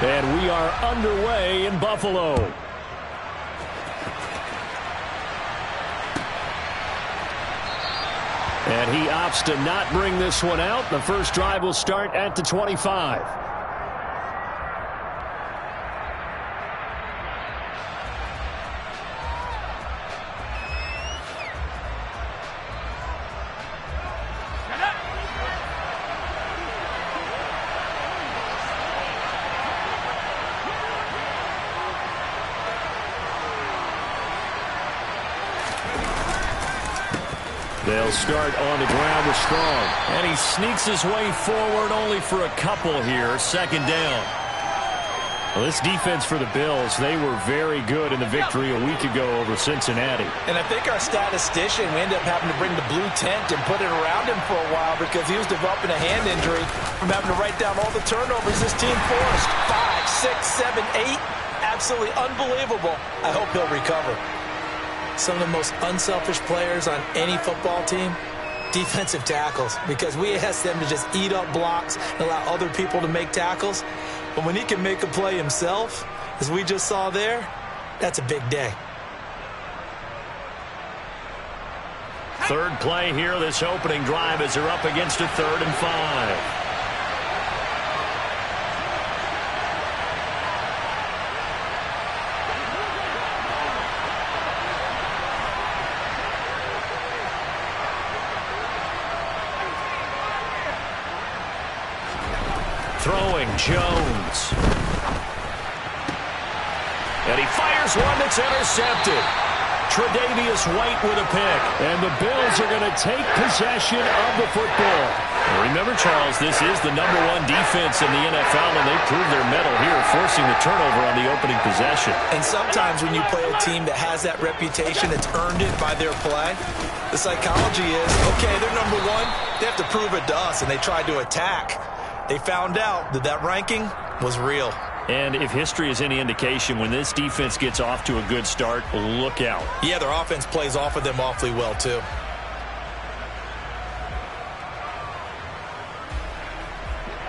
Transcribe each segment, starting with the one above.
And we are underway in Buffalo. And he opts to not bring this one out. The first drive will start at the 25. They'll start on the ground with Strong. And he sneaks his way forward only for a couple here. Second down. Well, this defense for the Bills, they were very good in the victory a week ago over Cincinnati. And I think our statistician, we ended up having to bring the blue tent and put it around him for a while because he was developing a hand injury from having to write down all the turnovers this team forced. 5, 6, 7, 8. Absolutely unbelievable. I hope he'll recover. Some of the most unselfish players on any football team, defensive tackles, because we ask them to just eat up blocks and allow other people to make tackles. But when he can make a play himself, as we just saw there, that's a big day. Third play here, this opening drive as they're up against a 3rd and 5. Throwing Jones. And he fires one that's intercepted. Tre'Davious White with a pick. And the Bills are going to take possession of the football. Remember, Charles, this is the #1 defense in the NFL, and they proved their mettle here, forcing the turnover on the opening possession. And sometimes when you play a team that has that reputation, that's earned it by their play, the psychology is, okay, they're #1. They have to prove it to us, and they tried to attack. They found out that that ranking was real. And if history is any indication, when this defense gets off to a good start, look out. Yeah, their offense plays off of them awfully well, too.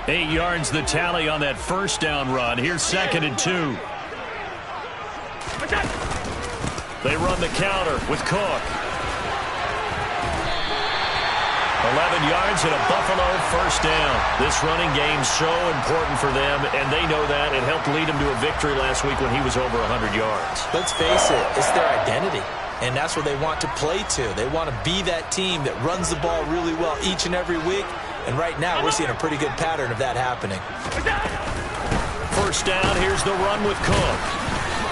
Eight yards the tally on that first down run. Here's 2nd and 2. They run the counter with Cook. 11 yards and a Buffalo first down. This running game so important for them, and they know that. It helped lead them to a victory last week when he was over 100 yards. Let's face it, it's their identity, and that's what they want to play to. They want to be that team that runs the ball really well each and every week, and right now we're seeing a pretty good pattern of that happening. First down, here's the run with Cook.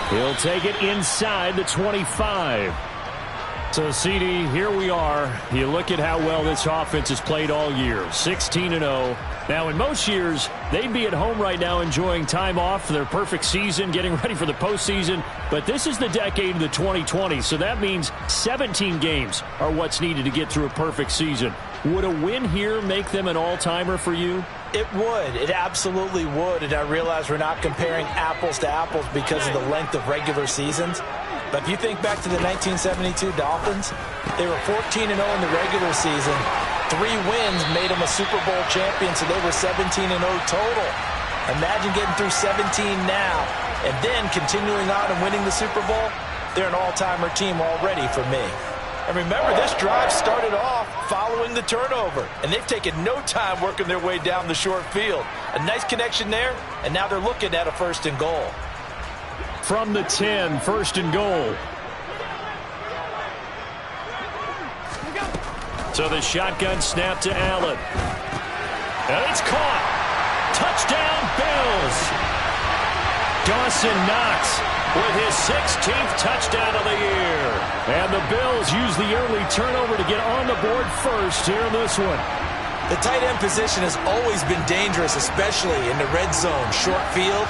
He'll take it inside the 25. So, CD, here we are. You look at how well this offense has played all year, 16-0. Now, in most years, they'd be at home right now enjoying time off for their perfect season, getting ready for the postseason. But this is the decade of the 2020s, so that means 17 games are what's needed to get through a perfect season. Would a win here make them an all-timer for you? It would. It absolutely would. And I realize we're not comparing apples to apples because of the length of regular seasons. But if you think back to the 1972 Dolphins, they were 14-0 in the regular season. 3 wins made them a Super Bowl champion, so they were 17-0 total. Imagine getting through 17 now and then continuing on and winning the Super Bowl. They're an all-timer team already for me. And remember, this drive started off following the turnover, and they've taken no time working their way down the short field. A nice connection there, and now they're looking at a 1st and goal. From the 10, 1st and goal. So the shotgun snap to Allen. And it's caught. Touchdown, Bills. Dawson Knox with his 16th touchdown of the year. And the Bills use the early turnover to get on the board first here in this one. The tight end position has always been dangerous, especially in the red zone, short field.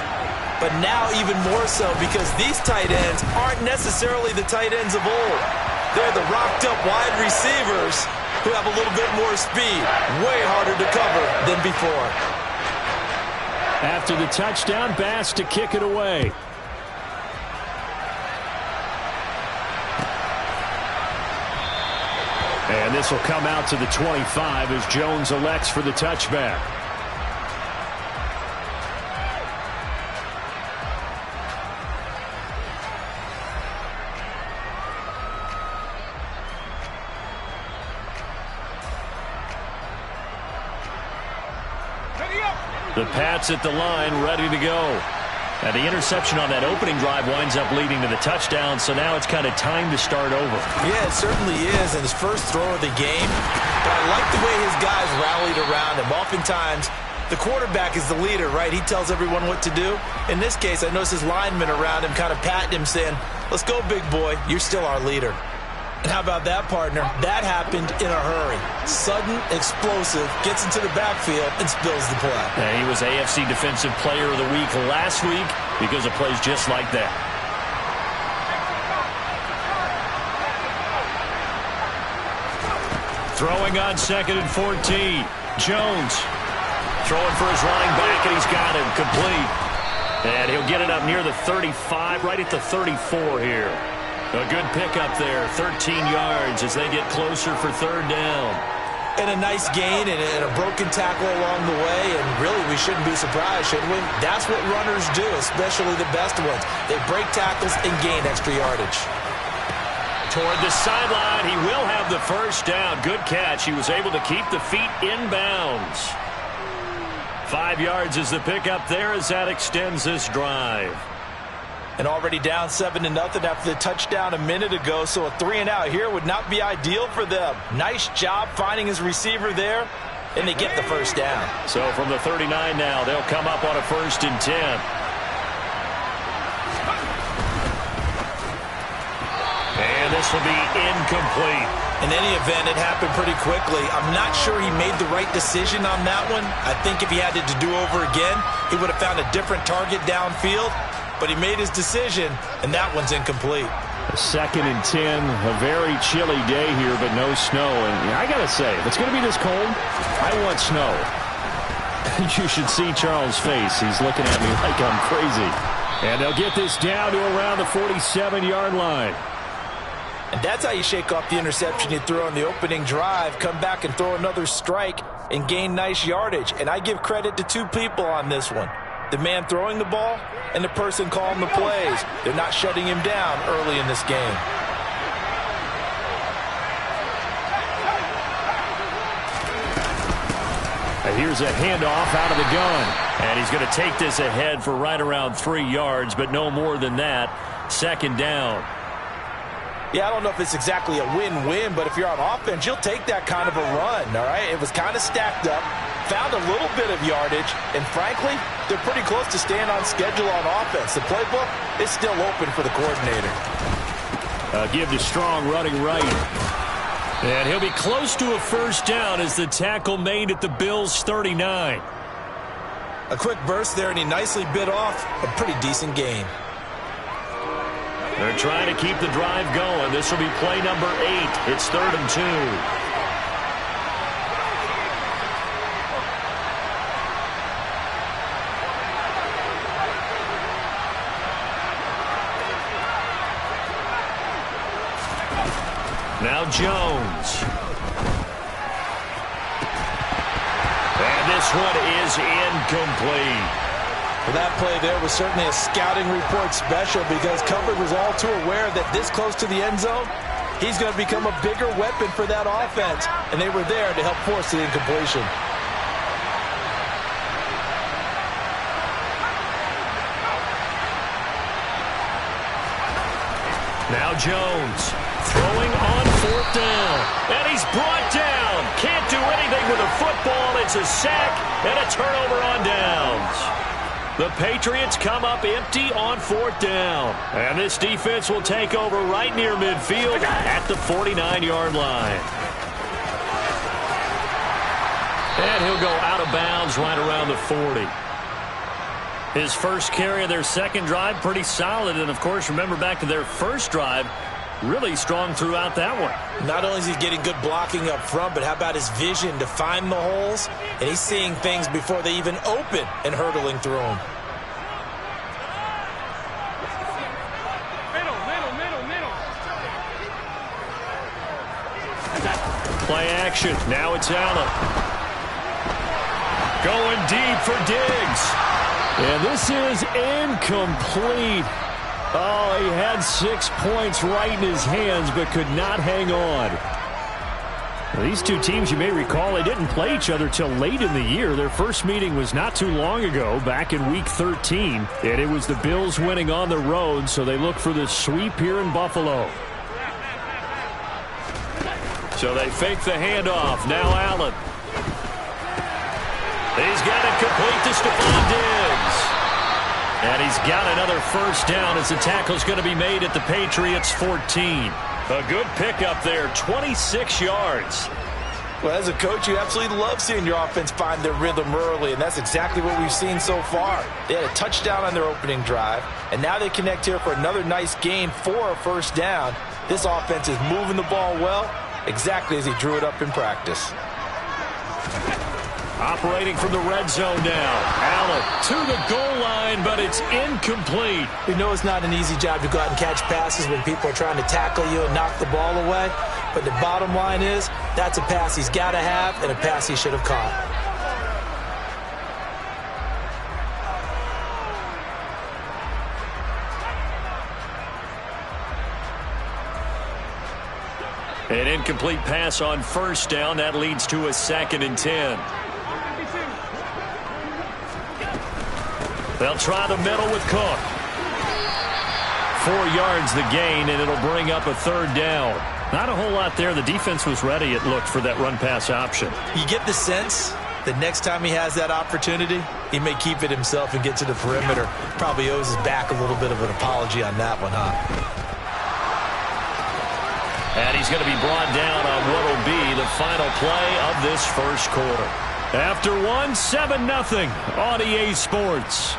But now even more so because these tight ends aren't necessarily the tight ends of old. They're the rocked-up wide receivers who have a little bit more speed. Way harder to cover than before. After the touchdown, Bass to kick it away. And this will come out to the 25 as Jones elects for the touchback. The Pats at the line, ready to go. And the interception on that opening drive winds up leading to the touchdown, so now it's kind of time to start over. Yeah, it certainly is, and his first throw of the game. But I like the way his guys rallied around him. Oftentimes, the quarterback is the leader, right? He tells everyone what to do. In this case, I noticed his linemen around him kind of patting him, saying, "Let's go, big boy. You're still our leader." And how about that, partner? That happened in a hurry. Sudden, explosive, gets into the backfield, and spills the play. Yeah, he was AFC Defensive Player of the Week last week because of plays just like that. Throwing on 2nd and 14. Jones throwing for his running back, and he's got him complete. And he'll get it up near the 35, right at the 34 here. A good pickup there, 13 yards as they get closer for 3rd down. And a nice gain and a broken tackle along the way, and really we shouldn't be surprised, should we? That's what runners do, especially the best ones. They break tackles and gain extra yardage. Toward the sideline, he will have the first down. Good catch. He was able to keep the feet in bounds. 5 yards is the pickup there as that extends this drive. And already down 7-0 after the touchdown a minute ago, so a 3-and-out here would not be ideal for them. Nice job finding his receiver there, and they get the first down. So from the 39 now, they'll come up on a 1st and 10. And this will be incomplete. In any event, it happened pretty quickly. I'm not sure he made the right decision on that one. I think if he had it to do over again, he would have found a different target downfield. But he made his decision, and that one's incomplete. 2nd and 10, a very chilly day here, but no snow. And I got to say, if it's going to be this cold, I want snow. You should see Charles' face. He's looking at me like I'm crazy. And they'll get this down to around the 47-yard line. And that's how you shake off the interception you threw on the opening drive, come back and throw another strike and gain nice yardage. And I give credit to two people on this one. The man throwing the ball and the person calling the plays. They're not shutting him down early in this game. Here's a handoff out of the gun. And he's going to take this ahead for right around 3 yards, but no more than that. 2nd down. Yeah, I don't know if it's exactly a win-win, but if you're on offense, you'll take that kind of a run, all right? It was kind of stacked up, found a little bit of yardage, and frankly, they're pretty close to staying on schedule on offense. The playbook is still open for the coordinator. Give to Strong running right. And he'll be close to a 1st down as the tackle made at the Bills' 39. A quick burst there, and he nicely bit off a pretty decent gain. They're trying to keep the drive going. This will be play number 8. It's 3rd and 2. Now Jones. And this one is incomplete. Well, that play there was certainly a scouting report special because coverage was all too aware that this close to the end zone, he's going to become a bigger weapon for that offense, and they were there to help force the incompletion. Now Jones throwing on 4th down, and he's brought down. Can't do anything with a football. It's a sack and a turnover on downs. The Patriots come up empty on 4th down. And this defense will take over right near midfield at the 49-yard line. And he'll go out of bounds right around the 40. His first carry of their 2nd drive, pretty solid. And, of course, remember back to their 1st drive, really strong throughout that one. Not only is he getting good blocking up front, but how about his vision to find the holes? And he's seeing things before they even open and hurdling through them. Play action. Now it's Allen. Going deep for Diggs. And this is incomplete. Oh, he had 6 points right in his hands, but could not hang on. These two teams, you may recall, they didn't play each other till late in the year. Their first meeting was not too long ago, back in Week 13. And it was the Bills winning on the road, so they look for the sweep here in Buffalo. So they fake the handoff. Now Allen. He's got it complete to Stephon Diggs. And he's got another first down as the tackle's going to be made at the Patriots' 14. A good pickup there, 26 yards. Well, as a coach, you absolutely love seeing your offense find their rhythm early, and that's exactly what we've seen so far. They had a touchdown on their opening drive, and now they connect here for another nice gain for a first down. This offense is moving the ball well, exactly as he drew it up in practice. Operating from the red zone now. Allen to the goal line, but it's incomplete. We know it's not an easy job to go out and catch passes when people are trying to tackle you and knock the ball away. But the bottom line is, that's a pass he's got to have and a pass he should have caught. An incomplete pass on first down. That leads to a 2nd and 10. They'll try the middle with Cook. 4 yards the gain, and it'll bring up a 3rd down. Not a whole lot there. The defense was ready, it looked, for that run-pass option. You get the sense that next time he has that opportunity, he may keep it himself and get to the perimeter. Probably owes his back a little bit of an apology on that one, huh? And he's going to be brought down on what will be the final play of this first quarter. After one, 7-0 on EA Sports.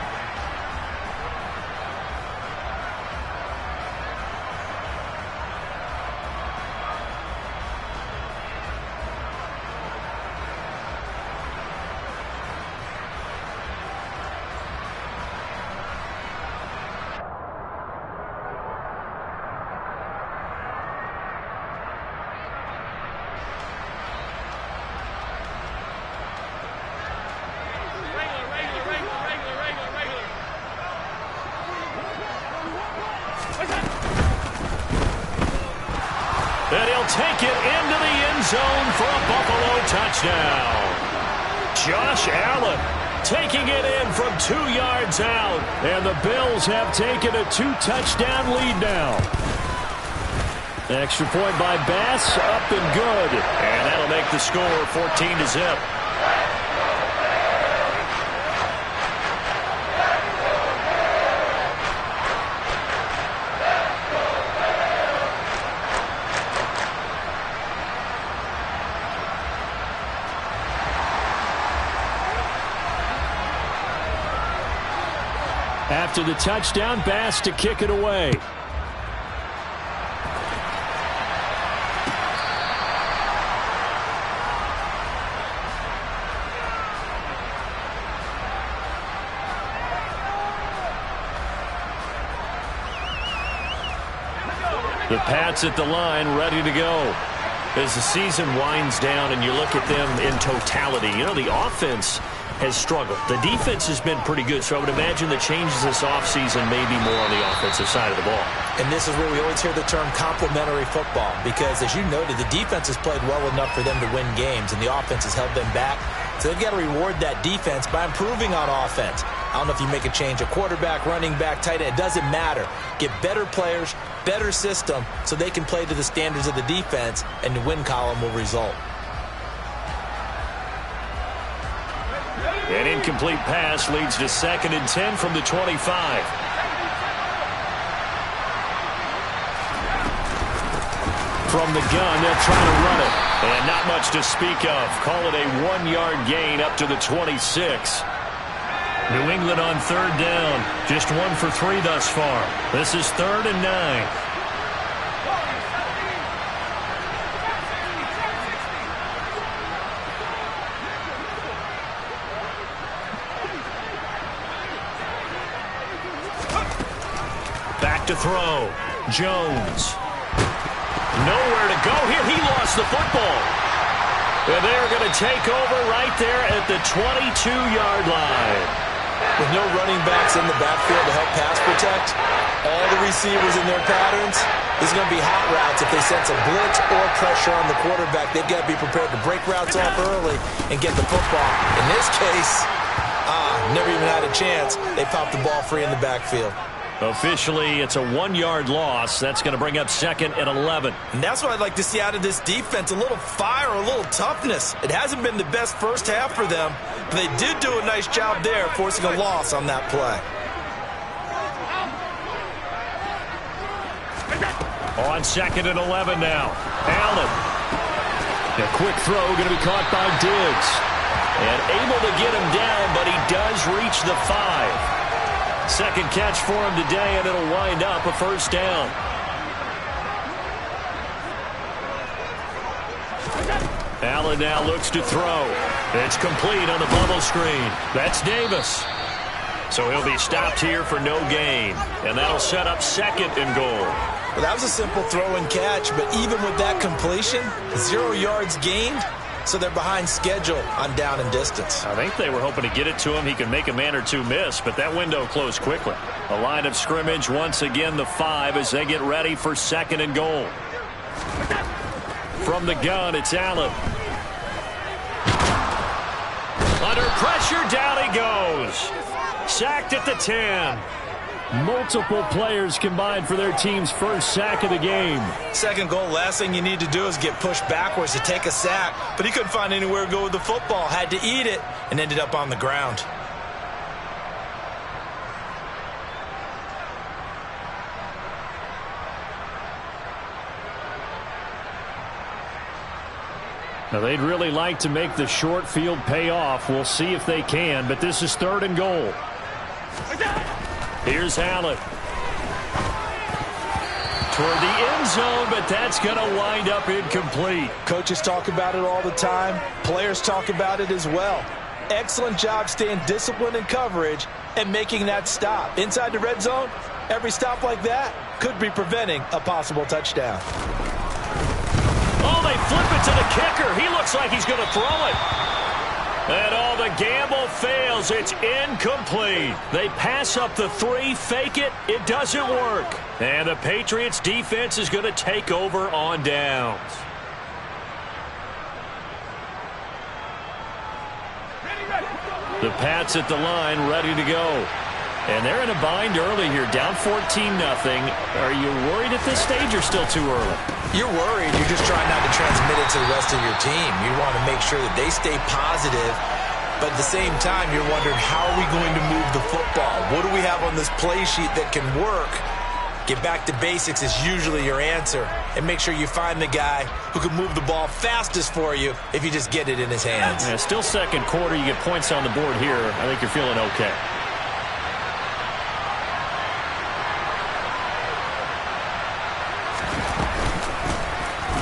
And he'll take it into the end zone for a Buffalo touchdown. Josh Allen taking it in from 2 yards out. And the Bills have taken a 2-touchdown lead now. Extra point by Bass, up and good. And that'll make the score 14-0. After the touchdown, Bass to kick it away. The Pats at the line, ready to go. As the season winds down and you look at them in totality, you know, the offense has struggled. The defense has been pretty good, so I would imagine the changes this offseason may be more on the offensive side of the ball. And this is where we always hear the term complementary football, because as you noted, the defense has played well enough for them to win games, and the offense has held them back. So they've got to reward that defense by improving on offense. I don't know if you make a change, a quarterback, running back, tight end, it doesn't matter. Get better players, better system, so they can play to the standards of the defense, and the win column will result. An incomplete pass leads to 2nd and 10 from the 25. From the gun, they'll try to run it. And not much to speak of. Call it a 1-yard gain up to the 26. New England on 3rd down. Just 1 for 3 thus far. This is 3rd and 9. To throw. Jones. Nowhere to go here. He lost the football. And they're going to take over right there at the 22-yard line. With no running backs in the backfield to help pass protect, all the receivers in their patterns, this is going to be hot routes if they sense a blitz or pressure on the quarterback. They've got to be prepared to break routes off early and get the football. In this case, never even had a chance. They popped the ball free in the backfield. Officially, it's a 1-yard loss. That's going to bring up 2nd and 11. And that's what I'd like to see out of this defense, a little fire, a little toughness. It hasn't been the best first half for them, but they did do a nice job there, forcing a loss on that play. On 2nd and 11 now. Allen. A quick throw going to be caught by Diggs. And able to get him down, but he does reach the 5. Second catch for him today, and it'll wind up a first down. Allen now looks to throw. It's complete on the bubble screen. That's Davis. So he'll be stopped here for no gain, and that'll set up 2nd and goal. Well, that was a simple throw and catch, but even with that completion, 0 yards gained. So they're behind schedule on down and distance. I think they were hoping to get it to him. He could make a man or two miss, but that window closed quickly. A line of scrimmage, once again the 5 as they get ready for 2nd and goal. From the gun, it's Allen. Under pressure, down he goes. Sacked at the 10. Multiple players combined for their team's first sack of the game. 2nd goal, last thing you need to do is get pushed backwards to take a sack. But he couldn't find anywhere to go with the football. Had to eat it and ended up on the ground. Now, they'd really like to make the short field pay off. We'll see if they can, but this is 3rd and goal. Here's Allen. Toward the end zone, but that's going to wind up incomplete. Coaches talk about it all the time. Players talk about it as well. Excellent job staying disciplined in coverage and making that stop. Inside the red zone, every stop like that could be preventing a possible touchdown. Oh, they flip it to the kicker. He looks like he's going to throw it. And all the gamble fails. It's incomplete. They pass up the 3, fake it. It doesn't work. And the Patriots defense is going to take over on downs. The Pats at the line, ready to go. And they're in a bind early here, down 14-0. Are you worried at this stage or still too early? You're worried. You're just trying not to transmit it to the rest of your team. You want to make sure that they stay positive. But at the same time, you're wondering, how are we going to move the football? What do we have on this play sheet that can work? Get back to basics is usually your answer. And make sure you find the guy who can move the ball fastest for you if you just get it in his hands. Yeah, still 2nd quarter. You get points on the board here. I think you're feeling okay.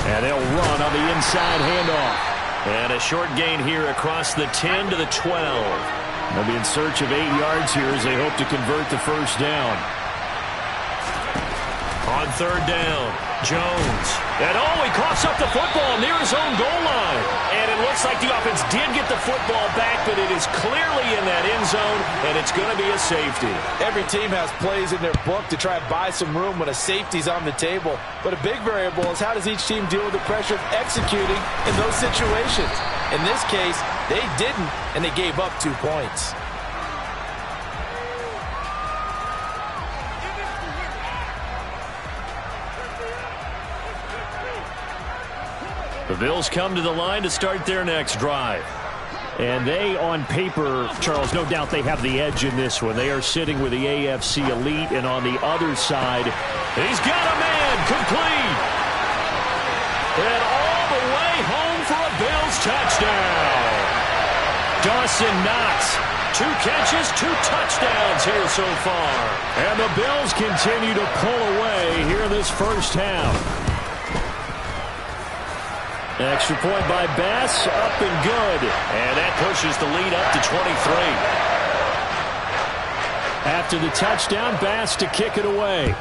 And they'll run on the inside handoff. And a short gain here across the 10 to the 12. They'll be in search of 8 yards here as they hope to convert the first down. On 3rd down, Jones. And he coughs up the football near his own goal line. And it looks like the offense did get the football back, but it is clearly in that end zone, and it's going to be a safety. Every team has plays in their book to try and buy some room when a safety's on the table. But a big variable is, how does each team deal with the pressure of executing in those situations? In this case, they didn't, and they gave up 2 points. The Bills come to the line to start their next drive. And they, on paper, Charles, no doubt they have the edge in this one. They are sitting with the AFC elite, and on the other side, he's got a man complete. And all the way home for a Bills touchdown. Dawson Knox, 2 catches, 2 touchdowns here so far. And the Bills continue to pull away here in this first half. Extra point by Bass, up and good. And that pushes the lead up to 23. After the touchdown, Bass to kick it away.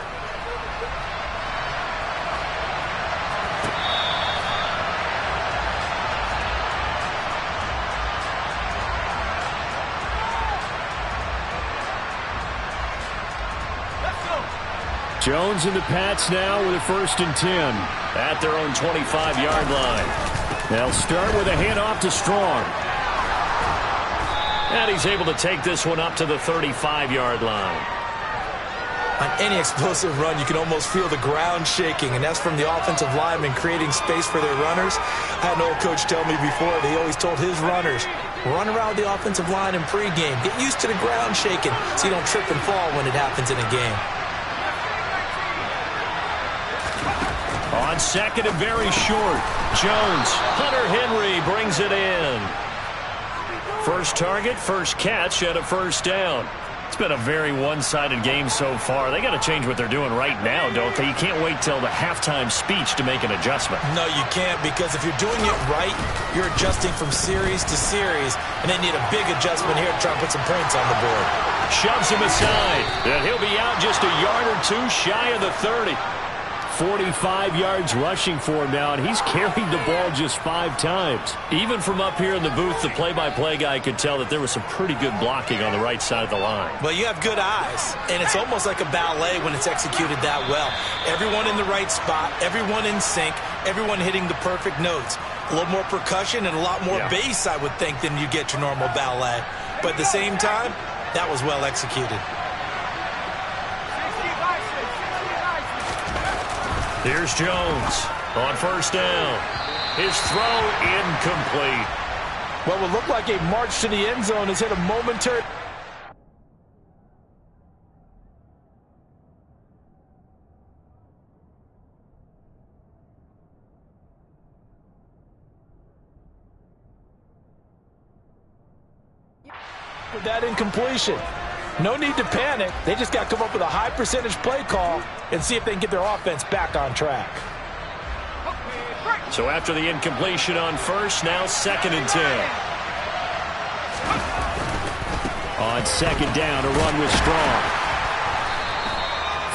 Jones and the Pats now with a 1st and 10 at their own 25-yard line. They'll start with a handoff to Strong. And he's able to take this one up to the 35-yard line. On any explosive run, you can almost feel the ground shaking, and that's from the offensive linemen creating space for their runners. I had an old coach tell me before that he always told his runners, run around the offensive line in pregame. Get used to the ground shaking so you don't trip and fall when it happens in a game. On 2nd and very short, Jones. Hunter Henry brings it in. First target, first catch, and a 1st down. It's been a very one-sided game so far. They got to change what they're doing right now, don't they? You can't wait till the halftime speech to make an adjustment. No, you can't, because if you're doing it right, you're adjusting from series to series, and they need a big adjustment here to try and put some points on the board. Shoves him aside, and he'll be out just a yard or two shy of the 30. 45 yards rushing for him now, and he's carried the ball just 5 times. Even from up here in the booth, the play-by-play guy could tell that there was some pretty good blocking on the right side of the line. Well, you have good eyes, and it's almost like a ballet when it's executed that well. Everyone in the right spot, everyone in sync, everyone hitting the perfect notes. A little more percussion and a lot more bass, I would think, than you get your normal ballet. But at the same time, that was well executed. Here's Jones on 1st down. His throw incomplete. What would look like a march to the end zone has hit a momentary. With that incompletion. No need to panic. They just got to come up with a high percentage play call and see if they can get their offense back on track. So after the incompletion on 1st, now 2nd and 10. On 2nd down, a run with Strong.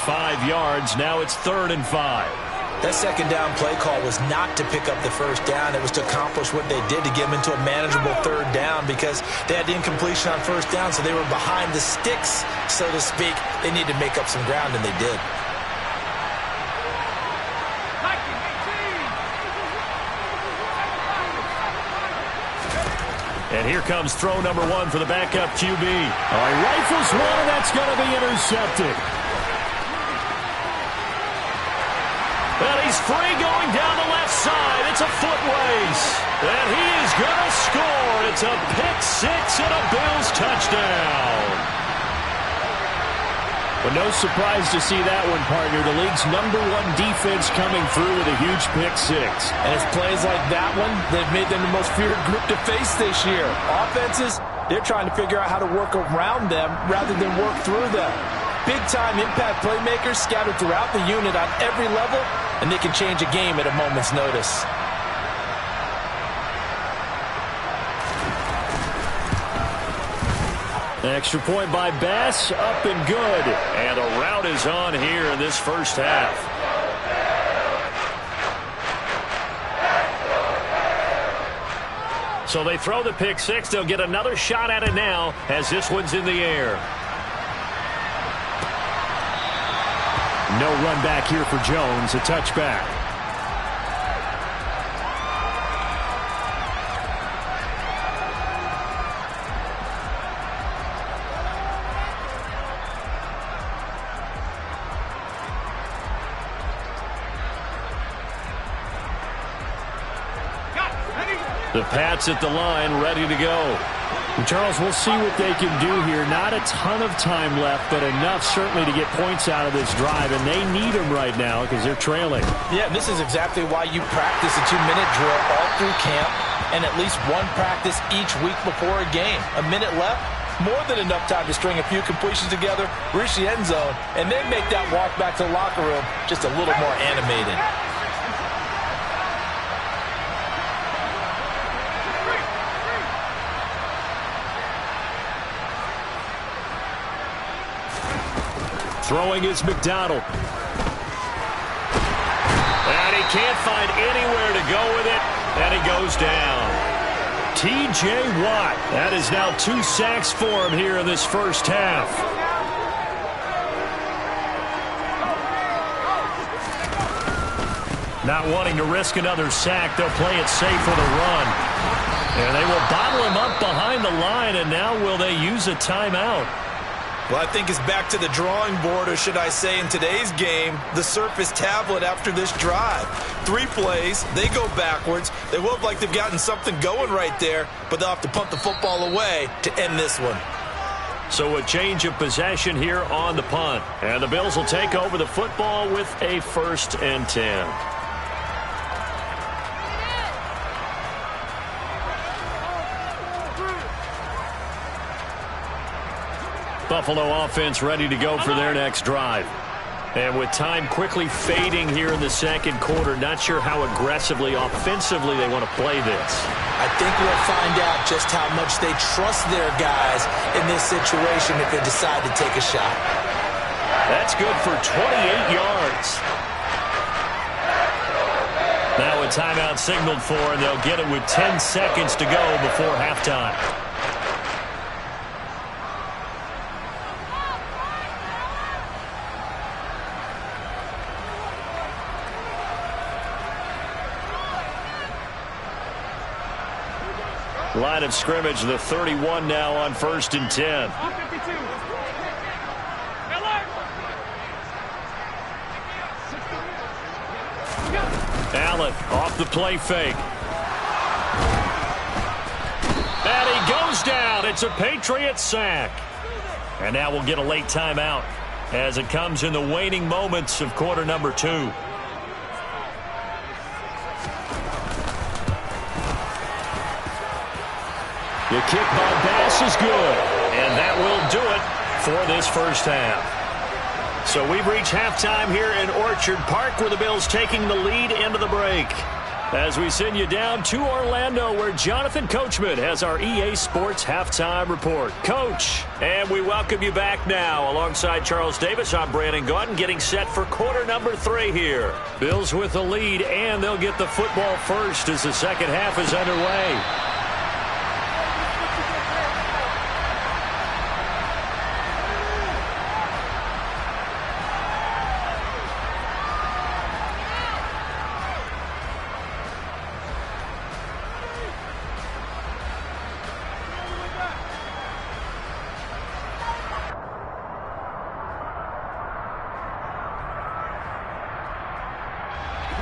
5 yards, now it's 3rd and 5. That 2nd down play call was not to pick up the 1st down. It was to accomplish what they did to get them into a manageable 3rd down because they had the incompletion on 1st down, so they were behind the sticks, so to speak. They needed to make up some ground, and they did. And here comes throw number 1 for the backup QB. All right, rifles one, that's going to be intercepted. And he's free going down the left side. It's a foot race. And he is going to score. It's a pick-6 and a Bills touchdown. But no surprise to see that one, partner. The league's #1 defense coming through with a huge pick-6. And it's plays like that one that have made them the most feared group to face this year. Offenses, they're trying to figure out how to work around them rather than work through them. Big-time impact playmakers scattered throughout the unit on every level, and they can change a game at a moment's notice. Extra point by Bass, up and good. And a rout is on here in this first half. So they throw the pick-6. They'll get another shot at it now as this one's in the air. No run back here for Jones, a touchback. The Pats at the line, ready to go. And Charles, we'll see what they can do here. Not a ton of time left, but enough certainly to get points out of this drive, and they need them right now because they're trailing. Yeah, this is exactly why you practice a 2-minute drill all through camp and at least one practice each week before a game. A minute left, more than enough time to string a few completions together, reach the end zone, and then make that walk back to the locker room just a little more animated. Throwing is McDonald. And he can't find anywhere to go with it, and he goes down. T.J. Watt. That is now 2 sacks for him here in this first half. Not wanting to risk another sack, they'll play it safe with a run. And they will bottle him up behind the line, and now will they use a timeout? Well, I think it's back to the drawing board, or should I say in today's game, the Surface tablet after this drive. 3 plays, they go backwards. They look like they've gotten something going right there, but they'll have to punt the football away to end this one. So a change of possession here on the punt. And the Bills will take over the football with a 1st and 10. Buffalo offense ready to go for their next drive. And with time quickly fading here in the second quarter, not sure how aggressively, offensively they want to play this. I think we'll find out just how much they trust their guys in this situation if they decide to take a shot. That's good for 28 yards. Now a timeout signaled for, and they'll get it with 10 seconds to go before halftime. Line of scrimmage, the 31 now on 1st and 10. Allen off the play fake. And he goes down. It's a Patriot sack. And now we'll get a late timeout as it comes in the waning moments of quarter number 2. The kick by Bass is good, and that will do it for this first half. So we've reached halftime here in Orchard Park, where the Bills taking the lead into the break. As we send you down to Orlando, where Jonathan Coachman has our EA Sports Halftime Report. Coach, and we welcome you back now. Alongside Charles Davis, I'm Brandon Gaudin, getting set for quarter number 3 here. Bills with the lead, and they'll get the football first as the second half is underway.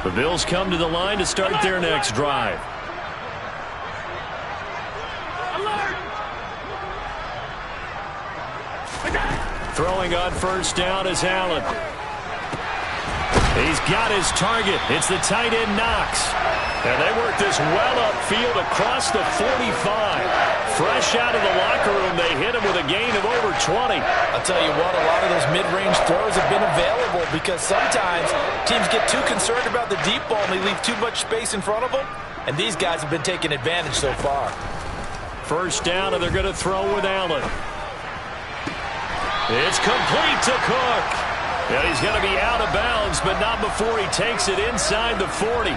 The Bills come to the line to start their next drive. Throwing on first down is Allen. He's got his target. It's the tight end Knox. And they work this well upfield across the 45. Fresh out of the locker room, they hit him with a gain of over 20. I'll tell you what, a lot of those mid-range throws have been available because sometimes teams get too concerned about the deep ball and they leave too much space in front of them. And these guys have been taking advantage so far. First down, and they're going to throw with Allen. It's complete to Cook. And he's going to be out of bounds, but not before he takes it inside the 40.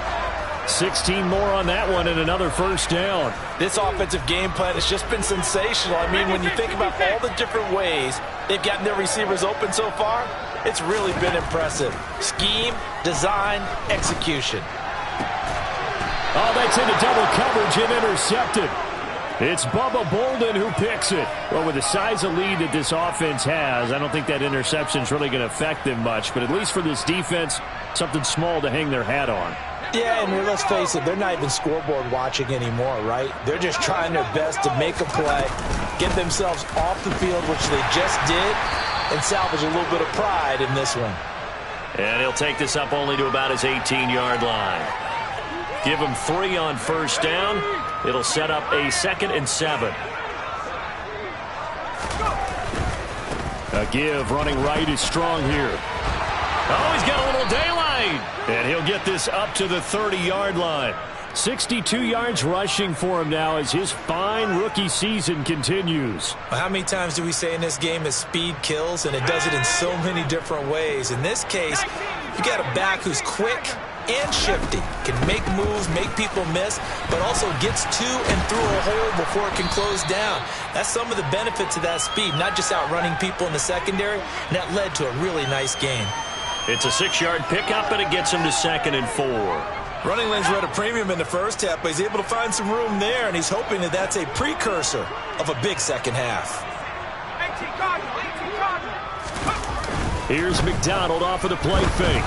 16 more on that one and another first down. This offensive game plan has just been sensational. I mean, when you think about all the different ways they've gotten their receivers open so far, it's really been impressive. Scheme, design, execution. Oh, that's into double coverage and intercepted. It's Bubba Bolden who picks it. Well, with the size of lead that this offense has, I don't think that interception is really going to affect them much. But at least for this defense, something small to hang their hat on. Yeah, and let's face it, they're not even scoreboard watching anymore, right? They're just trying their best to make a play, get themselves off the field, which they just did, and salvage a little bit of pride in this one. And he'll take this up only to about his 18-yard line. Give him 3 on first down. It'll set up a 2nd and 7. A give running right is strong here. Oh, he's got a little daylight. And he'll get this up to the 30-yard line. 62 yards rushing for him now as his fine rookie season continues. Well, how many times do we say in this game that speed kills, and it does it in so many different ways? In this case, you got a back who's quick and shifty, can make moves, make people miss, but also gets to and through a hole before it can close down. That's some of the benefits of that speed, not just outrunning people in the secondary, and that led to a really nice game. It's a 6-yard pickup, and it gets him to 2nd and 4. Running lanes were at a premium in the first half, but he's able to find some room there, and he's hoping that that's a precursor of a big second half. Here's McDonald off of the play fake.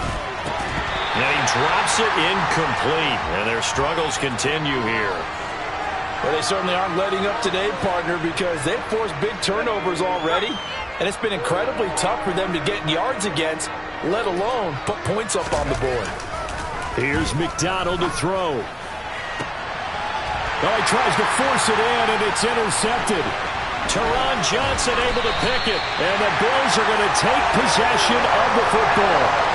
And he drops it incomplete, and their struggles continue here. Well, they certainly aren't letting up today, partner, because they've forced big turnovers already, and it's been incredibly tough for them to get yards against, let alone put points up on the board. Here's McDonald to throw. Oh, he tries to force it in, and it's intercepted. Teron Johnson able to pick it, and the Bills are going to take possession of the football.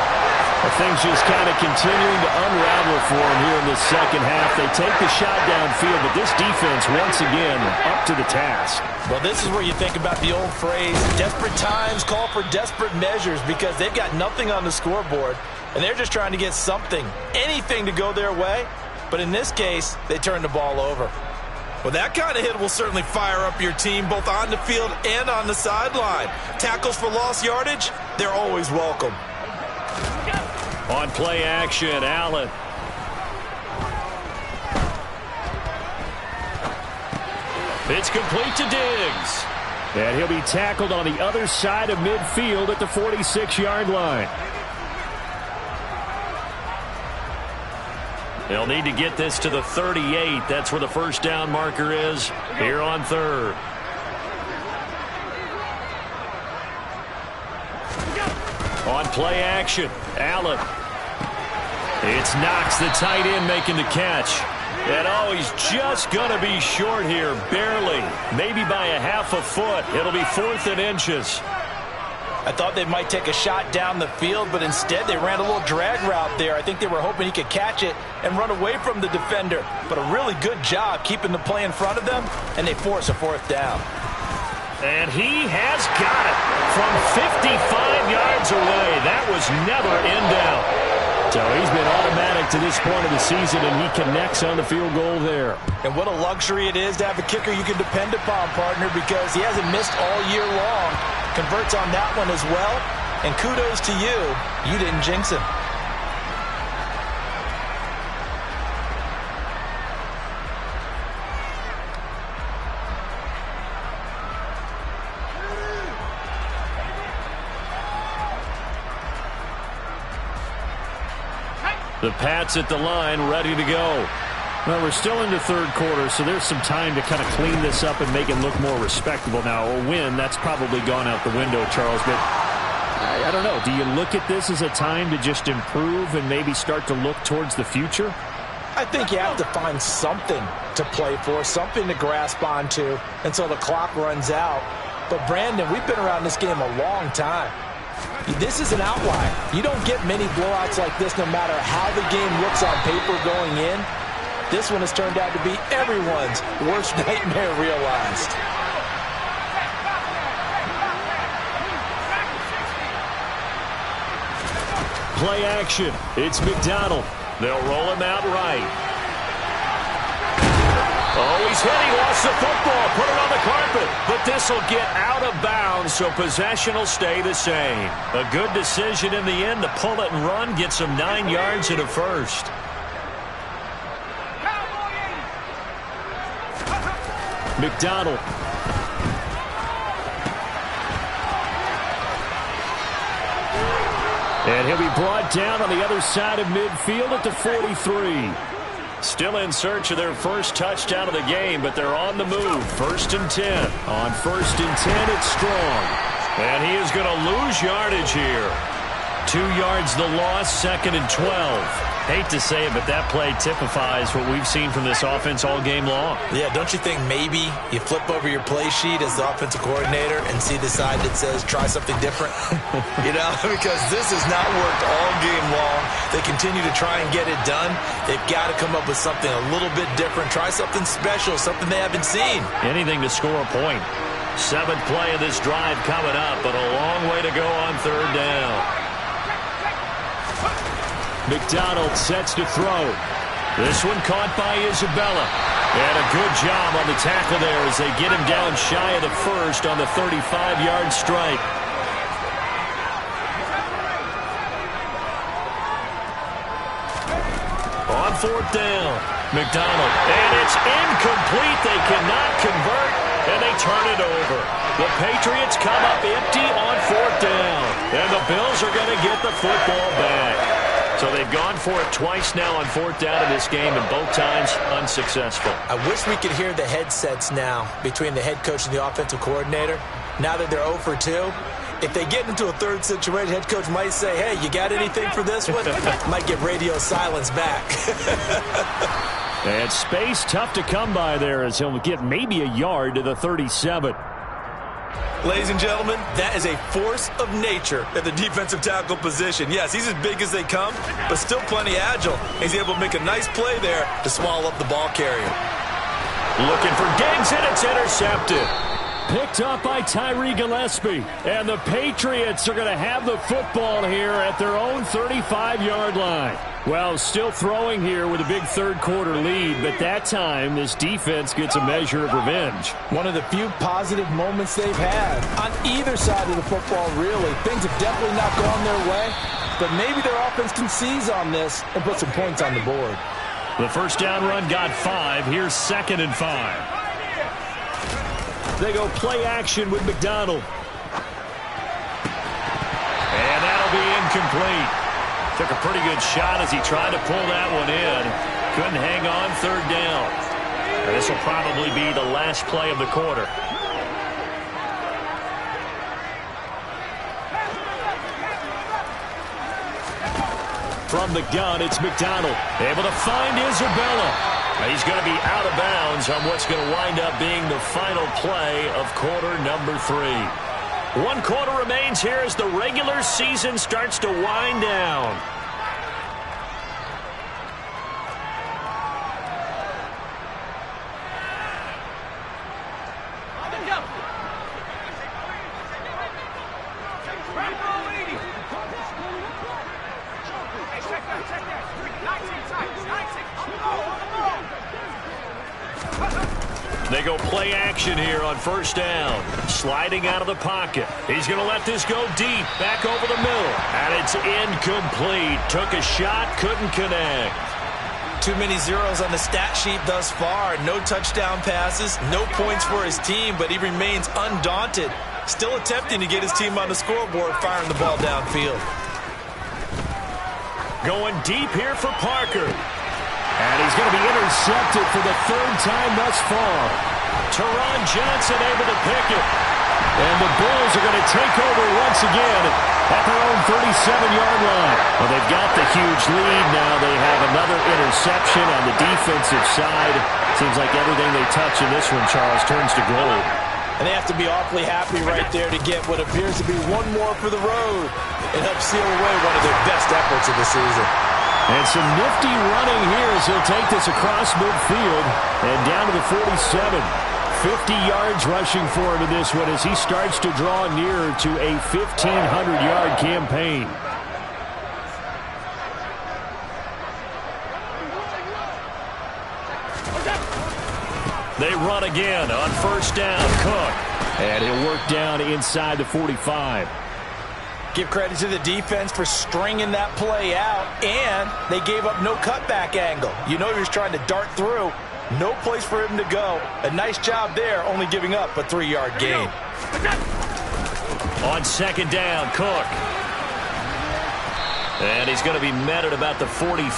Well, things just kind of continuing to unravel for them here in the second half. They take the shot downfield, but this defense once again up to the task. Well, this is where you think about the old phrase, desperate times call for desperate measures, because they've got nothing on the scoreboard, and they're just trying to get something, anything to go their way. But in this case, they turn the ball over. Well, that kind of hit will certainly fire up your team, both on the field and on the sideline. Tackles for lost yardage, they're always welcome. On play action, Allen. It's complete to Diggs. And he'll be tackled on the other side of midfield at the 46-yard line. They'll need to get this to the 38. That's where the first down marker is here on 3rd. On play action, Allen. It's Knox, the tight end, making the catch. And oh, he's just going to be short here, barely. Maybe by a half a foot. It'll be 4th and inches. I thought they might take a shot down the field, but instead they ran a little drag route there. I think they were hoping he could catch it and run away from the defender. But a really good job keeping the play in front of them, and they force a 4th down. And he has got it from 55 yards away. That was never in doubt. So he's been automatic to this point of the season, and he connects on the field goal there. And what a luxury it is to have a kicker you can depend upon, partner, because he hasn't missed all year long. Converts on that one as well. And kudos to you. You didn't jinx him. The Pats at the line, ready to go. Well, we're still in the 3rd quarter, so there's some time to kind of clean this up and make it look more respectable. Now, a win, that's probably gone out the window, Charles, but I don't know. Do you look at this as a time to just improve and maybe start to look towards the future? I think you have to find something to play for, something to grasp onto until the clock runs out. But, Brandon, we've been around this game a long time. This is an outlier. You don't get many blowouts like this no matter how the game looks on paper going in. This one has turned out to be everyone's worst nightmare realized. Play action. It's McDonald. They'll roll him out right. Oh, he's hit. He lost the football. Put it on the carpet. But this will get out of bounds, so possession will stay the same. A good decision in the end to pull it and run. Gets him 9 yards and a first. McDonald. And he'll be brought down on the other side of midfield at the 43. Still in search of their first touchdown of the game, but they're on the move. 1st and 10. On 1st and 10, it's Strong. And he is going to lose yardage here. 2 yards the loss, 2nd and 12. Hate to say it, but that play typifies what we've seen from this offense all game long. Yeah, don't you think maybe you flip over your play sheet as the offensive coordinator and see the side that says try something different? You know, because this has not worked all game long. They continue to try and get it done. They've got to come up with something a little bit different. Try something special, something they haven't seen. Anything to score a point. 7th play of this drive coming up, but a long way to go on 3rd down. McDonald sets to throw. This one caught by Isabella. And a good job on the tackle there as they get him down shy of the first on the 35-yard strike. on fourth down. McDonald, and it's incomplete. They cannot convert, and they turn it over. The Patriots come up empty on fourth down, and the Bills are going to get the football back. So they've gone for it twice now on fourth down in this game, and both times unsuccessful. I wish we could hear the headsets now between the head coach and the offensive coordinator. Now that they're 0 for 2, if they get into a third situation, head coach might say, hey, you got anything for this one? Might get radio silence back. And space tough to come by there as he'll get maybe a yard to the 37. Ladies and gentlemen, that is a force of nature at the defensive tackle position. Yes, he's as big as they come, but still plenty agile. He's able to make a nice play there to swallow up the ball carrier. Looking for Diggs, and it's intercepted. Picked up by Tyree Gillespie. And the Patriots are going to have the football here at their own 35-yard line. Well, still throwing here with a big third-quarter lead, but that time this defense gets a measure of revenge. One of the few positive moments they've had on either side of the football, really. Things have definitely not gone their way, but maybe their offense can seize on this and put some points on the board. The first down run got 5. Here's 2nd and 5. They go play action with McDonald. And that'll be incomplete. Took a pretty good shot as he tried to pull that one in. Couldn't hang on third down. And this will probably be the last play of the quarter. From the gun, it's McDonald. Able to find Isabella. He's going to be out of bounds on what's going to wind up being the final play of quarter number 3. 1 quarter remains here as the regular season starts to wind down. They go play action here on first down. Sliding out of the pocket. He's going to let this go deep. Back over the middle. And it's incomplete. Took a shot, couldn't connect. Too many zeros on the stat sheet thus far. No touchdown passes, no points for his team, but he remains undaunted. Still attempting to get his team on the scoreboard, firing the ball downfield. Going deep here for Parker. And he's going to be intercepted for the 3rd time thus far. Teron Johnson able to pick it. And the Bills are going to take over once again at their own 37-yard line. Well, they've got the huge lead now. They have another interception on the defensive side. Seems like everything they touch in this one, Charles, turns to gold. And they have to be awfully happy right there to get what appears to be one more for the road and help seal away one of their best efforts of the season. And some nifty running here as he'll take this across midfield and down to the 47. 50 yards rushing for him in this one as he starts to draw nearer to a 1,500-yard campaign. They run again on first down. Cook. And he'll work down inside the 45. Give credit to the defense for stringing that play out, and they gave up no cutback angle. You know he was trying to dart through. No place for him to go. A nice job there, only giving up a 3-yard gain. On second down, Cook. And he's going to be met at about the 43.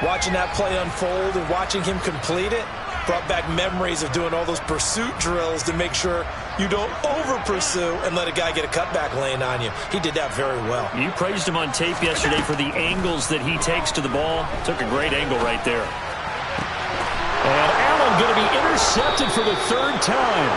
Watching that play unfold and watching him complete it brought back memories of doing all those pursuit drills to make sure you don't over-pursue and let a guy get a cutback lane on you. He did that very well. You praised him on tape yesterday for the angles that he takes to the ball. Took a great angle right there. And Allen going to be intercepted for the 3rd time.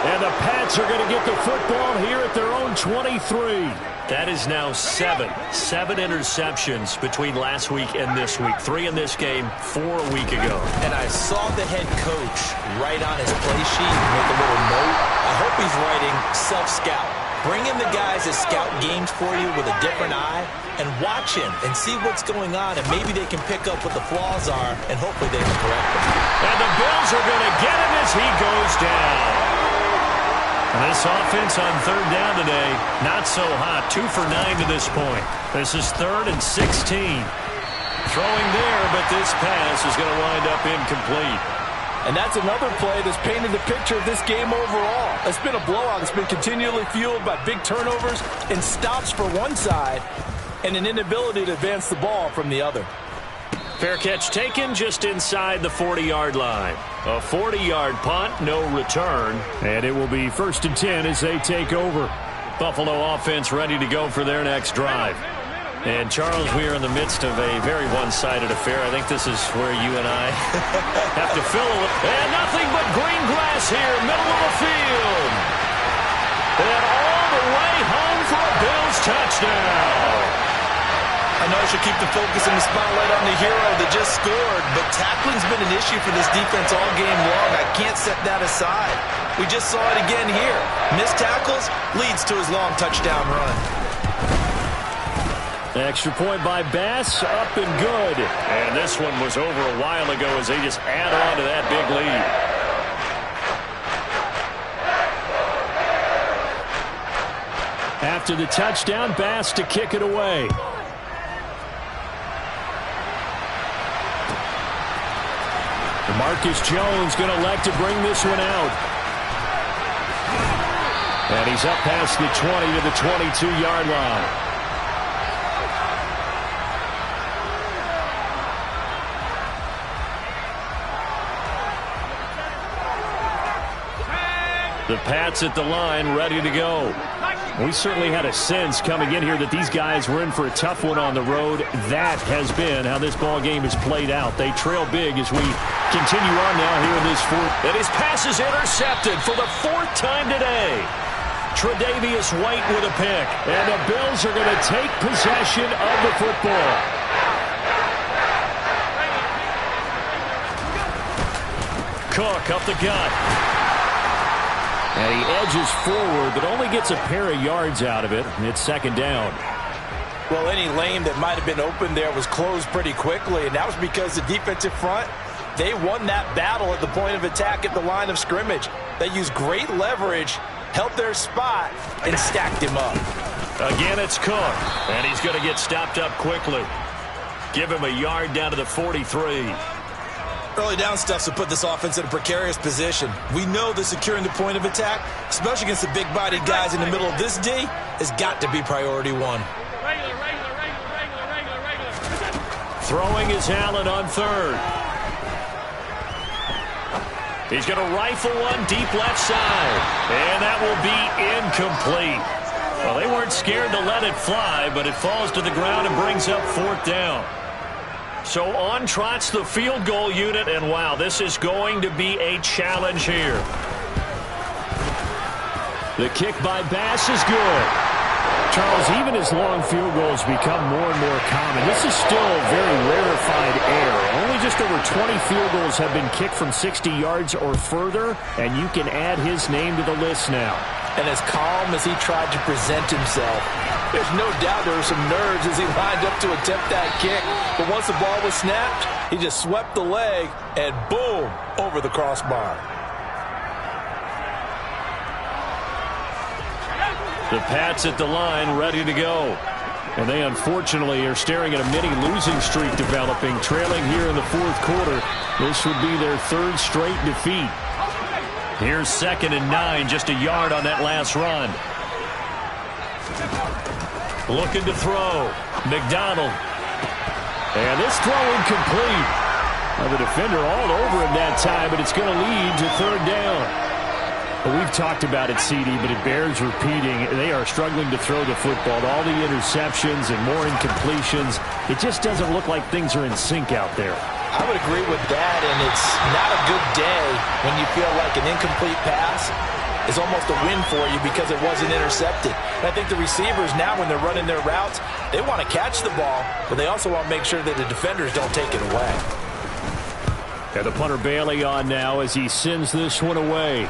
And the Pats are going to get the football here at their own 23. That is now 7 interceptions between last week and this week. 3 in this game, 4 a week ago. And I saw the head coach write on his play sheet with a little note. I hope he's writing self-scout. Bring in the guys that scout games for you with a different eye and watch him and see what's going on, and maybe they can pick up what the flaws are, and hopefully they can correct them. And the Bills are going to get him as he goes down. This offense on 3rd down today, not so hot. 2 for 9 to this point. This is 3rd and 16. Throwing there, but this pass is going to wind up incomplete. And that's another play that's painted the picture of this game overall. It's been a blowout. It's been continually fueled by big turnovers and stops for one side and an inability to advance the ball from the other. Fair catch taken just inside the 40-yard line. A 40-yard punt, no return. And it will be 1st and 10 as they take over. Buffalo offense ready to go for their next drive. And, Charles, we are in the midst of a very one-sided affair. I think this is where you and I have to fill it. And nothing but green grass here, middle of the field. And all the way home for a Bills touchdown. I know I should keep the focus and the spotlight on the hero that just scored, but tackling's been an issue for this defense all game long. I can't set that aside. We just saw it again here. Missed tackles leads to his long touchdown run. Extra point by Bass, up and good. And this one was over a while ago as they just add on to that big lead. After the touchdown, Bass to kick it away. Marcus Jones going to elect to bring this one out. And he's up past the 20 to the 22-yard line. The Pats at the line, ready to go. We certainly had a sense coming in here that these guys were in for a tough one on the road. That has been how this ball game has played out. They trail big as we continue on now here in this fourth. And his pass is intercepted for the 4th time today. Tre'Davious White with a pick. And the Bills are going to take possession of the football. Cook up the gut. And he edges forward, but only gets a pair of yards out of it. And it's 2nd down. Well, any lane that might have been open there was closed pretty quickly, and that was because the defensive front, they won that battle at the point of attack at the line of scrimmage. They used great leverage, held their spot, and stacked him up. Again, it's Cook, and he's going to get stopped up quickly. Give him a yard down to the 43. Early down stuff will put this offense in a precarious position. We know that securing the point of attack, especially against the big-bodied guys in the middle of this D, has got to be priority one. Throwing is Allen on 3rd. He's going to rifle one deep left side. And that will be incomplete. Well, they weren't scared to let it fly, but it falls to the ground and brings up 4th down. So on trots the field goal unit, and wow, this is going to be a challenge here. The kick by Bass is good. Charles, even as long field goals become more and more common, this is still very rarefied air. Only just over 20 field goals have been kicked from 60 yards or further, and you can add his name to the list now. And as calm as he tried to present himself, there's no doubt there were some nerves as he lined up to attempt that kick. But once the ball was snapped, he just swept the leg and boom, over the crossbar. The Pats at the line, ready to go. And they unfortunately are staring at a mini losing streak developing, trailing here in the 4th quarter. This would be their 3rd straight defeat. Here's 2nd and 9, just a yard on that last run. Looking to throw. McDonald. And this throw incomplete. Well, the defender all over him that time, but it's going to lead to 3rd down. Well, we've talked about it, CD, but it bears repeating. They are struggling to throw the football. All the interceptions and more incompletions. It just doesn't look like things are in sync out there. I would agree with that, and it's not a good day when you feel like an incomplete pass is almost a win for you because it wasn't intercepted. And I think the receivers now, when they're running their routes, they want to catch the ball, but they also want to make sure that the defenders don't take it away. And the punter Bailey on now as he sends this one away.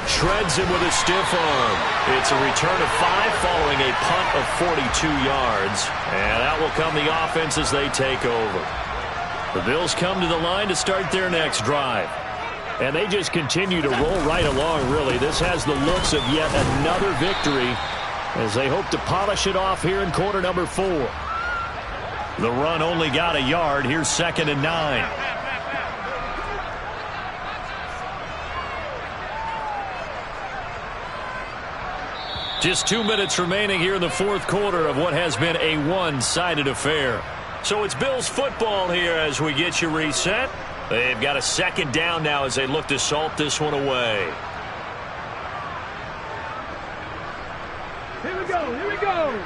Shreds him with a stiff arm. It's a return of 5 following a punt of 42 yards. And that will come the offense as they take over. The Bills come to the line to start their next drive. And they just continue to roll right along, really. This has the looks of yet another victory as they hope to polish it off here in quarter number 4. The run only got a yard. Here's 2nd and 9. Just 2 minutes remaining here in the fourth quarter of what has been a one-sided affair. So it's Bills football here as we get you reset. They've got a 2nd down now as they look to salt this one away. Here we go, here we go.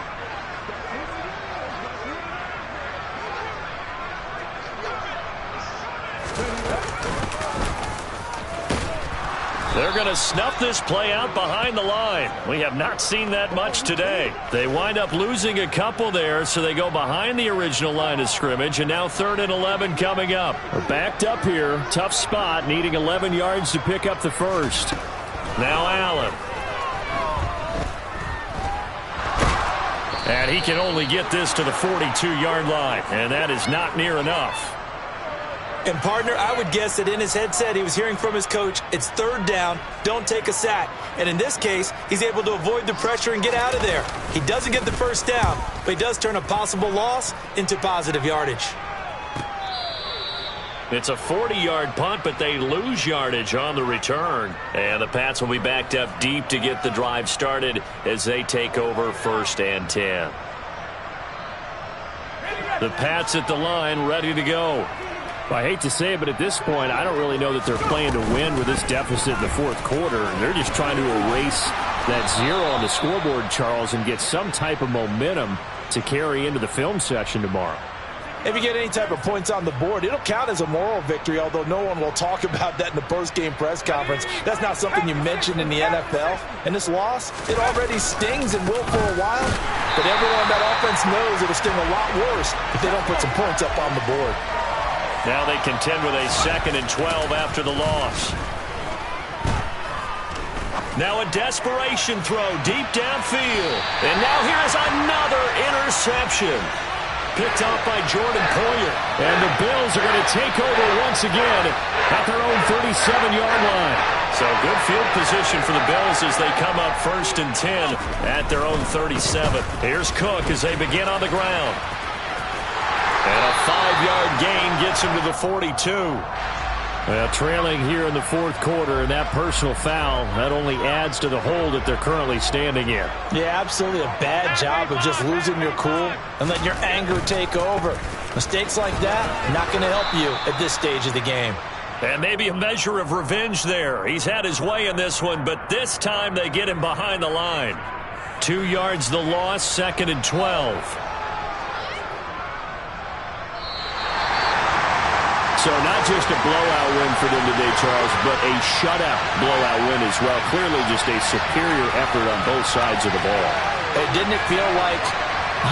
They're going to snuff this play out behind the line. We have not seen that much today. They wind up losing a couple there, so they go behind the original line of scrimmage, and now 3rd and 11 coming up. They're backed up here. Tough spot, needing 11 yards to pick up the first. Now Allen. And he can only get this to the 42-yard line, and that is not near enough. And, partner, I would guess that in his headset he was hearing from his coach, it's 3rd down, don't take a sack. And in this case, he's able to avoid the pressure and get out of there. He doesn't get the first down, but he does turn a possible loss into positive yardage. It's a 40-yard punt, but they lose yardage on the return. And the Pats will be backed up deep to get the drive started as they take over 1st and 10. The Pats at the line, ready to go. I hate to say it, but at this point, I don't really know that they're playing to win with this deficit in the fourth quarter. They're just trying to erase that 0 on the scoreboard, Charles, and get some type of momentum to carry into the film session tomorrow. If you get any type of points on the board, it'll count as a moral victory, although no one will talk about that in the post-game press conference. That's not something you mention in the NFL. And this loss, it already stings and will for a while. But everyone on that offense knows it'll sting a lot worse if they don't put some points up on the board. Now they contend with a 2nd and 12 after the loss. Now a desperation throw deep downfield. And now here is another interception. Picked off by Jordan Poyer. And the Bills are going to take over once again at their own 37-yard line. So good field position for the Bills as they come up 1st and 10 at their own 37. Here's Cook as they begin on the ground. And a 5-yard gain gets him to the 42. Well, trailing here in the fourth quarter, and that personal foul, that only adds to the hole that they're currently standing in. Yeah, absolutely a bad job of just losing your cool and letting your anger take over. Mistakes like that, not going to help you at this stage of the game. And maybe a measure of revenge there. He's had his way in this one, but this time they get him behind the line. 2 yards the loss, 2nd and 12. So not just a blowout win for them today, Charles, but a shutout blowout win as well. Clearly just a superior effort on both sides of the ball. Hey, didn't it feel like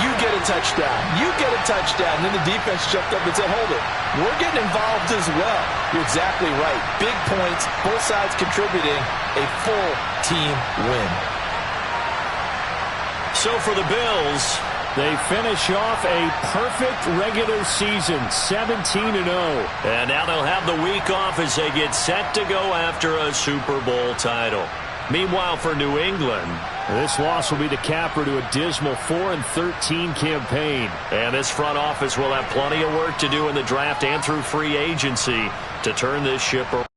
you get a touchdown, you get a touchdown, and then the defense jumped up and said, hold it, we're getting involved as well. You're exactly right. Big points, both sides contributing, a full team win. So for the Bills, they finish off a perfect regular season, 17-0. And now they'll have the week off as they get set to go after a Super Bowl title. Meanwhile, for New England, this loss will be the capper to a dismal 4-13 campaign. And this front office will have plenty of work to do in the draft and through free agency to turn this ship around.